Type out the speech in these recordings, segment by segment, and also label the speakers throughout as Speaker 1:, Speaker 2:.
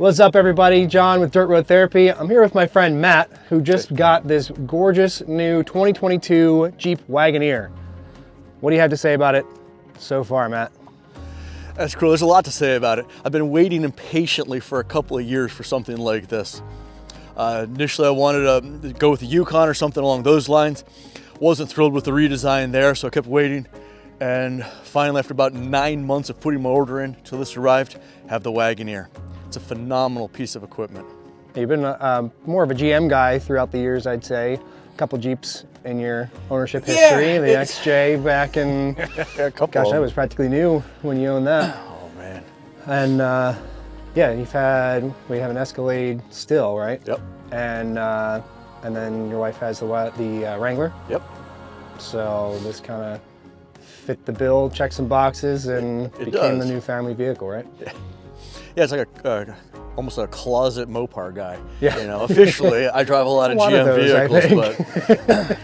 Speaker 1: What's up, everybody? John with Dirt Road Therapy. I'm here with my friend Matt, who just got this gorgeous new 2022 Jeep Wagoneer. What do you have to say about it so far, Matt?
Speaker 2: That's cool. There's a lot to say about it. I've been waiting impatiently for a couple of years for something like this. Initially, I wanted to go with the Yukon or something along those lines. Wasn't thrilled with the redesign there, so I kept waiting. And finally, after about 9 months of putting my order in till this arrived, have the Wagoneer. It's a phenomenal piece of equipment.
Speaker 1: You've been more of a GM guy throughout the years, I'd say. A couple Jeeps in your ownership history. The XJ back in, gosh, that was practically new when you owned that.
Speaker 2: Oh, man.
Speaker 1: And yeah, we have an Escalade still, right?
Speaker 2: Yep.
Speaker 1: And then your wife has the Wrangler.
Speaker 2: Yep.
Speaker 1: So this kind of fit the bill, checked some boxes, and became the new family vehicle, right?
Speaker 2: Yeah, it's like almost a closet Mopar guy.
Speaker 1: Yeah.
Speaker 2: You know, officially, I drive a lot of GM vehicles, but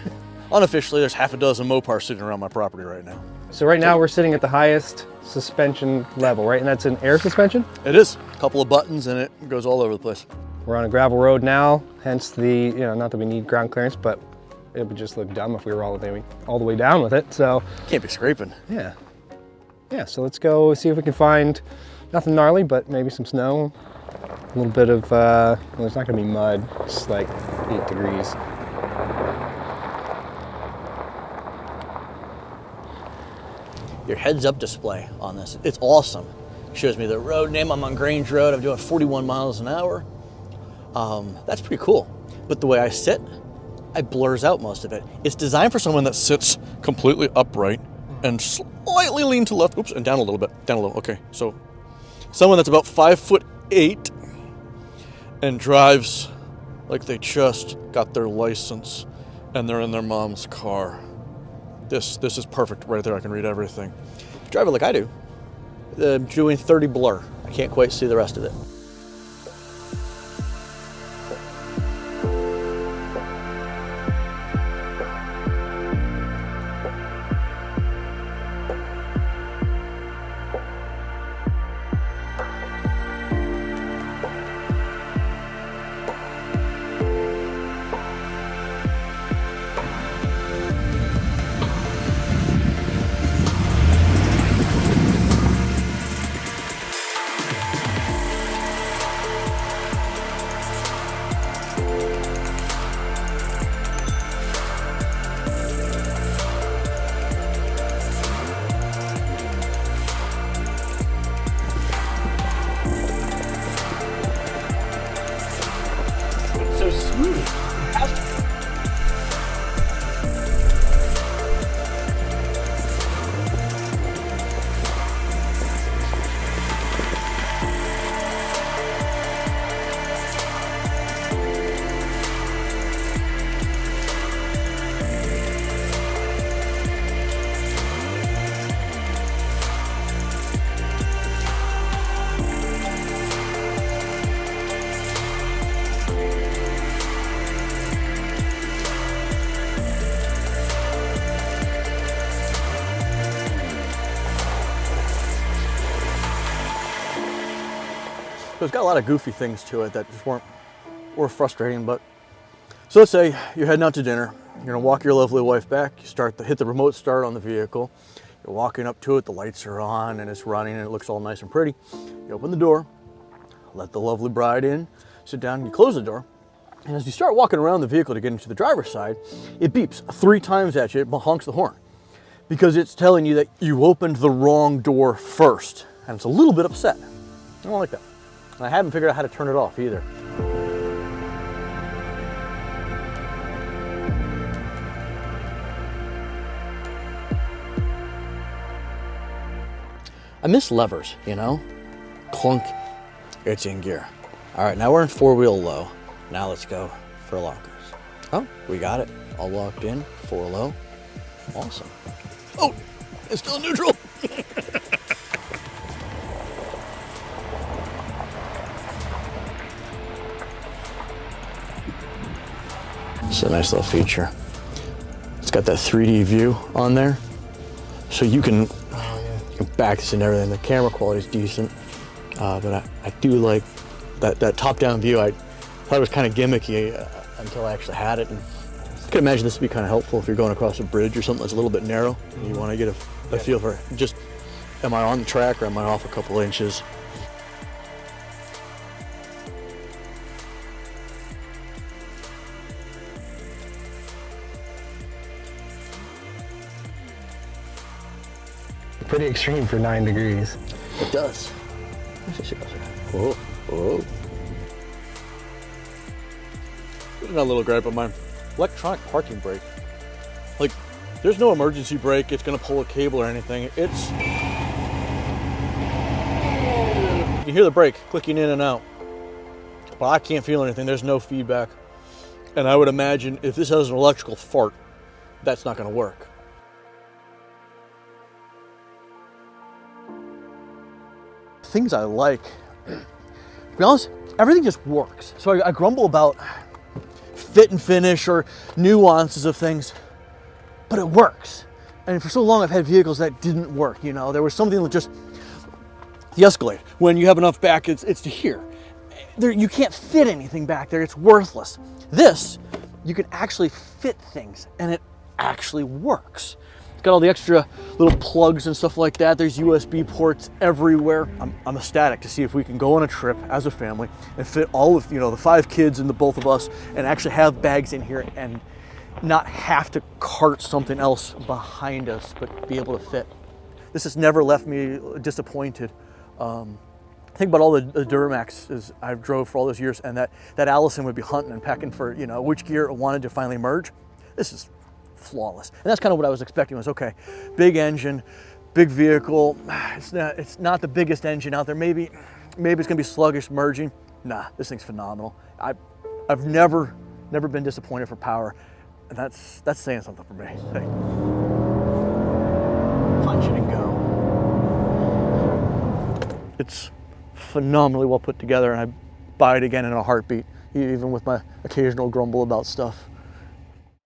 Speaker 2: unofficially, there's half a dozen Mopars sitting around my property right now.
Speaker 1: So right now we're sitting at the highest suspension level, right? And that's an air suspension?
Speaker 2: It is. A couple of buttons and it goes all over the place.
Speaker 1: We're on a gravel road now, hence the, not that we need ground clearance, but it would just look dumb if we were all the way down with it, so.
Speaker 2: Can't be scraping.
Speaker 1: Yeah. Yeah, so let's go see if we can find nothing gnarly, but maybe some snow. A little bit of, well, it's not gonna be mud, it's like 8 degrees.
Speaker 2: Your heads-up display on this, it's awesome. Shows me the road name. I'm on Grange Road. I'm doing 41 miles an hour. That's pretty cool. But the way I sit, I blurs out most of it. It's designed for someone that sits completely upright and slightly lean to left. Oops, and down a little bit. Down a little. Okay, so someone that's about 5'8" and drives like they just got their license and they're in their mom's car. This is perfect right there. I can read everything. If you drive it like I do, I'm doing 30 blur. I can't quite see the rest of it. So smooth. So it's got a lot of goofy things to it that just were frustrating, but so let's say you're heading out to dinner, you're gonna walk your lovely wife back, you hit the remote start on the vehicle, you're walking up to it, the lights are on and it's running and it looks all nice and pretty. You open the door, let the lovely bride in, sit down, you close the door, and as you start walking around the vehicle to get into the driver's side, it beeps 3 times at you, it honks the horn, because it's telling you that you opened the wrong door first, and it's a little bit upset. I don't like that. And I haven't figured out how to turn it off either. I miss levers, Clunk, it's in gear. All right, now we're in 4-wheel low. Now let's go for lockers. Oh, we got it. All locked in, 4 low. Awesome. Oh, it's still neutral. It's a nice little feature. It's got that 3D view on there, so you can back this and everything. The camera quality is decent, but I do like that top-down view, I thought it was kind of gimmicky until I actually had it. And I can imagine this would be kind of helpful if you're going across a bridge or something that's a little bit narrow. And you want to get a feel for just, am I on the track or am I off a couple inches?
Speaker 1: Pretty extreme for 9 degrees.
Speaker 2: It does. Whoa, whoa. There's another little gripe on my electronic parking brake. Like, there's no emergency brake. It's gonna pull a cable or anything. You hear the brake clicking in and out, but I can't feel anything. There's no feedback. And I would imagine if this has an electrical fart, that's not gonna work. Things I like, to be honest, everything just works. So I grumble about fit and finish or nuances of things, but it works. And for so long I've had vehicles that didn't work, you know. There was something that just, the Escalade, when you have enough back, it's to here. You can't fit anything back there, it's worthless. This, you can actually fit things and it actually works. It's got all the extra little plugs and stuff like that. There's USB ports everywhere. I'm ecstatic to see if we can go on a trip as a family and fit all of, the 5 kids and the both of us and actually have bags in here and not have to cart something else behind us, but be able to fit. This has never left me disappointed. Think about all the Duramaxes I've drove for all those years, and that Allison would be hunting and pecking for, which gear it wanted to finally merge. This is flawless. And that's kind of what I was expecting was, okay, big engine, big vehicle. It's not the biggest engine out there. Maybe it's gonna be sluggish merging. Nah, this thing's phenomenal. I've never been disappointed for power. And that's saying something for me. Hey. Punch it and go. It's phenomenally well put together, and I buy it again in a heartbeat, even with my occasional grumble about stuff.